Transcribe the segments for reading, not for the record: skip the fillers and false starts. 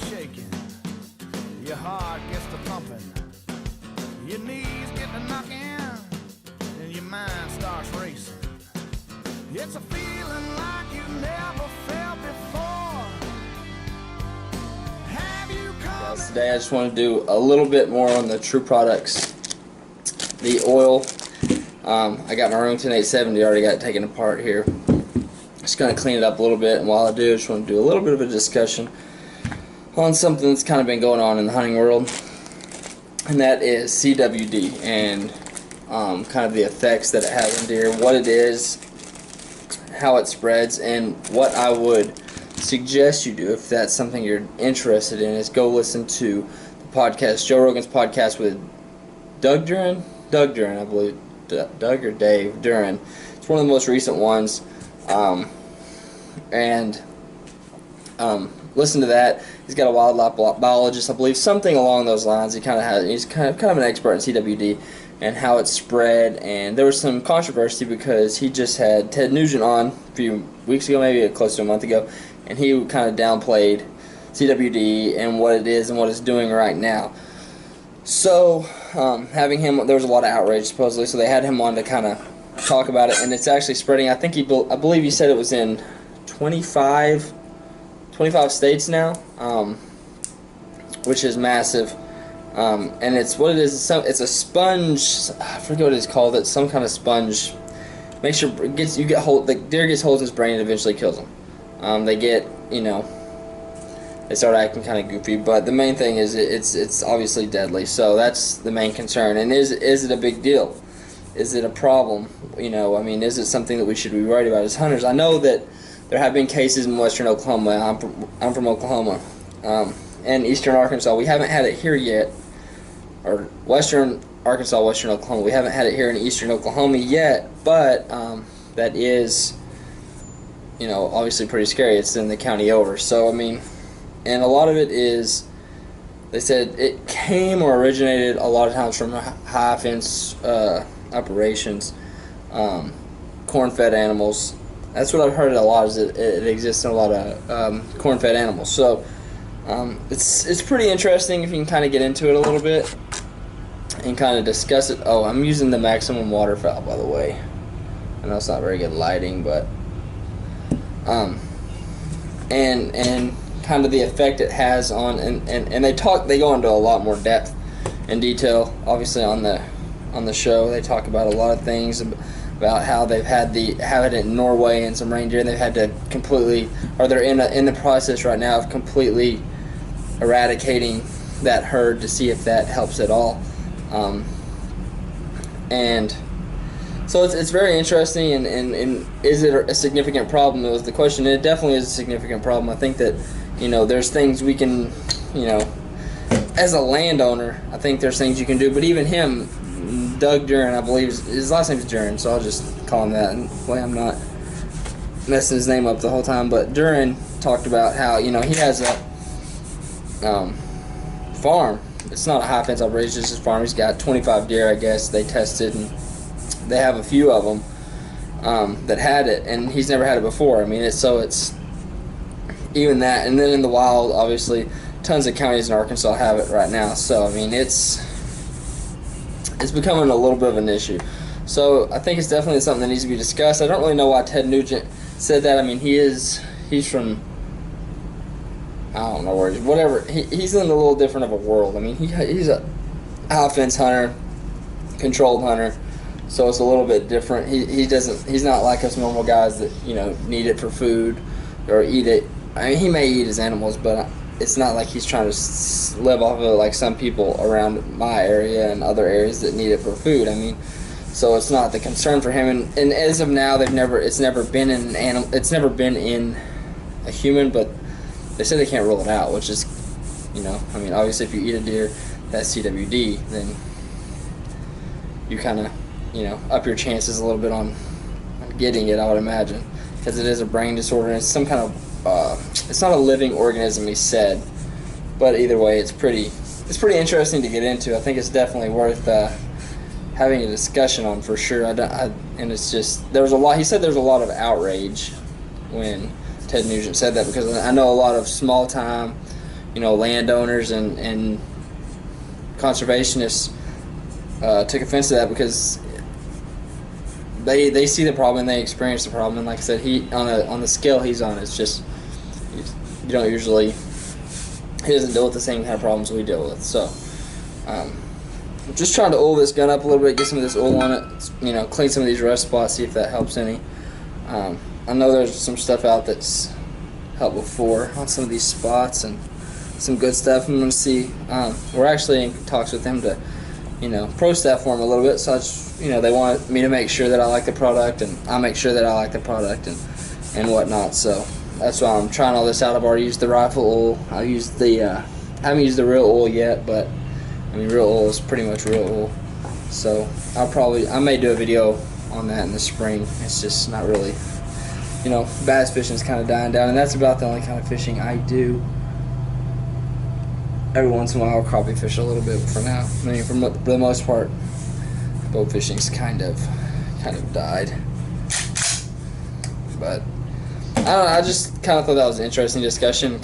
shaking, your heart gets to thumping, your knees get to knocking, and your mind starts racing. It's a feeling like you never felt before. Have you come? Guys, today I just want to do a little bit more on the TruProducts, the oil. I got my Remington 870, already got it taken apart here. Just going to clean it up a little bit, and while I do, I just want to do a little bit of a discussion on something that's kind of been going on in the hunting world, and that is CWD and kind of the effects that it has on deer, what it is, how it spreads, and what I would suggest you do if that's something you're interested in is go listen to the podcast, Joe Rogan's podcast with Doug Duran, I believe, Doug or Dave Duran. It's one of the most recent ones, listen to that. He's got a wildlife biologist, I believe, something along those lines. He's kind of an expert in CWD and how it's spread. And there was some controversy because he just had Ted Nugent on a few weeks ago, maybe close to a month ago, and he kind of downplayed CWD and what it is and what it's doing right now. So having him, there was a lot of outrage supposedly, so they had him on to kind of talk about it, and it's actually spreading. I believe he said it was in 25 states now, which is massive. And it's what it is. It's a sponge. I forget what it's called. It's some kind of sponge. Make sure the deer gets hold of his brain and eventually kills them. They get, they start acting kind of goofy. But the main thing is it's obviously deadly. So that's the main concern. And is it a big deal? Is it a problem? Is it something that we should be worried about as hunters? I know that there have been cases in western Oklahoma. I'm from Oklahoma, and eastern Arkansas. We haven't had it here yet, or western Arkansas, western Oklahoma. We haven't had it here in eastern Oklahoma yet, but that is, obviously pretty scary. It's in the county over. So, and a lot of it is, they said it came or originated a lot of times from high fence operations, corn-fed animals. That's what I've heard a lot, is it exists in a lot of corn-fed animals. So it's pretty interesting if you can kind of get into it a little bit and kind of discuss it. Oh, I'm using the maximum waterfowl, by the way. I know it's not very good lighting, but and kind of the effect it has on, and they go into a lot more depth and detail, obviously, on the show. They talk about a lot of things about how they've had it in Norway and some reindeer, and they've had to completely, or they're in the process right now of completely eradicating that herd to see if that helps at all. And so it's very interesting, and is it a significant problem? That was the question. It definitely is a significant problem. I think that, there's things we can, as a landowner, I think there's things you can do, but even him, Doug Duran, I believe his last name is Duran, so I'll just call him that, and boy, I'm not messing his name up the whole time. But Duran talked about how he has a farm. It's not a high fence operation, it's just a farm. He's got 25 deer, I guess. They tested, and they have a few of them that had it, and he's never had it before. It's even that, and then in the wild, obviously, tons of counties in Arkansas have it right now. So it's becoming a little bit of an issue. So I think it's definitely something that needs to be discussed. I don't really know why Ted Nugent said that. He's from, I don't know where, whatever. He's in a little different of a world. He's a high fence hunter, controlled hunter, so it's a little bit different. He's not like us normal guys that need it for food or eat it. He may eat his animals, but it's not like he's trying to live off of it like some people around my area and other areas that need it for food. So it's not the concern for him. And as of now, it's never been in an animal. It's never been in a human, but they said they can't rule it out, which is, obviously if you eat a deer that's CWD, then you kind of, up your chances a little bit on getting it, I would imagine, because it is a brain disorder. And it's some kind of it's not a living organism, he said, but either way, it's pretty interesting to get into. I think it's definitely worth having a discussion on, for sure. And it's just, there was a lot. He said there's a lot of outrage when Ted Nugent said that, because I know a lot of small time, landowners and conservationists took offense to that, because they see the problem and they experience the problem. And like I said, he on the scale he's on, it's just he doesn't deal with the same kind of problems we deal with. So I'm just trying to oil this gun up a little bit, get some of this oil on it, clean some of these rust spots, see if that helps any. I know there's some stuff out that's helped before on some of these spots and some good stuff. I'm going to see. We're actually in talks with them to, pro staff for them a little bit. So they want me to make sure that I like the product, and I make sure that I like the product and whatnot. So that's why I'm trying all this out. I've already used the rifle oil. I haven't used the real oil yet, but real oil is pretty much real oil. So I may do a video on that in the spring. It's just not really, bass fishing is kind of dying down, and that's about the only kind of fishing I do. Every once in a while I'll crappie fish a little bit for now. For the most part, boat fishing's kind of died. But I don't know, I just kind of thought that was an interesting discussion.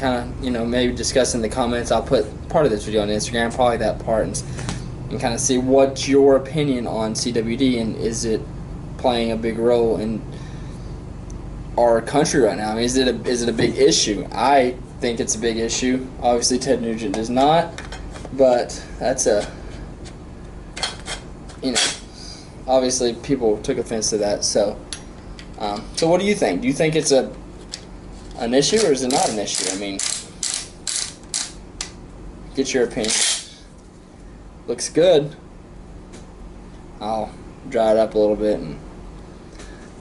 Maybe discuss in the comments. I'll put part of this video on Instagram, probably that part, and kind of see what's your opinion on CWD, and is it playing a big role in our country right now? Is it a big issue? I think it's a big issue. Obviously Ted Nugent does not, but that's obviously people took offense to that. So so what do you think? Do you think it's an issue, or is it not an issue? Get your opinion. Looks good. I'll dry it up a little bit. And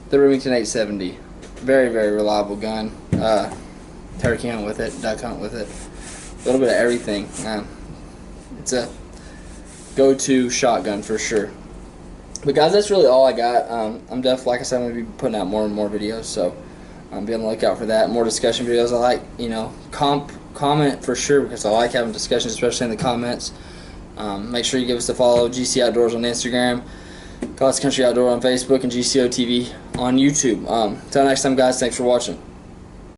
the Remington 870, very, very reliable gun. Turkey hunt with it, duck hunt with it, a little bit of everything. It's a go-to shotgun for sure. But guys, that's really all I got. I'm definitely, like I said, I'm going to be putting out more and more videos, so be on the lookout for that. More discussion videos. I like, comment for sure, because I like having discussions, especially in the comments. Make sure you give us a follow. GC Outdoors on Instagram, God's Country Outdoor on Facebook, and GCO TV on YouTube. Until next time, guys, thanks for watching.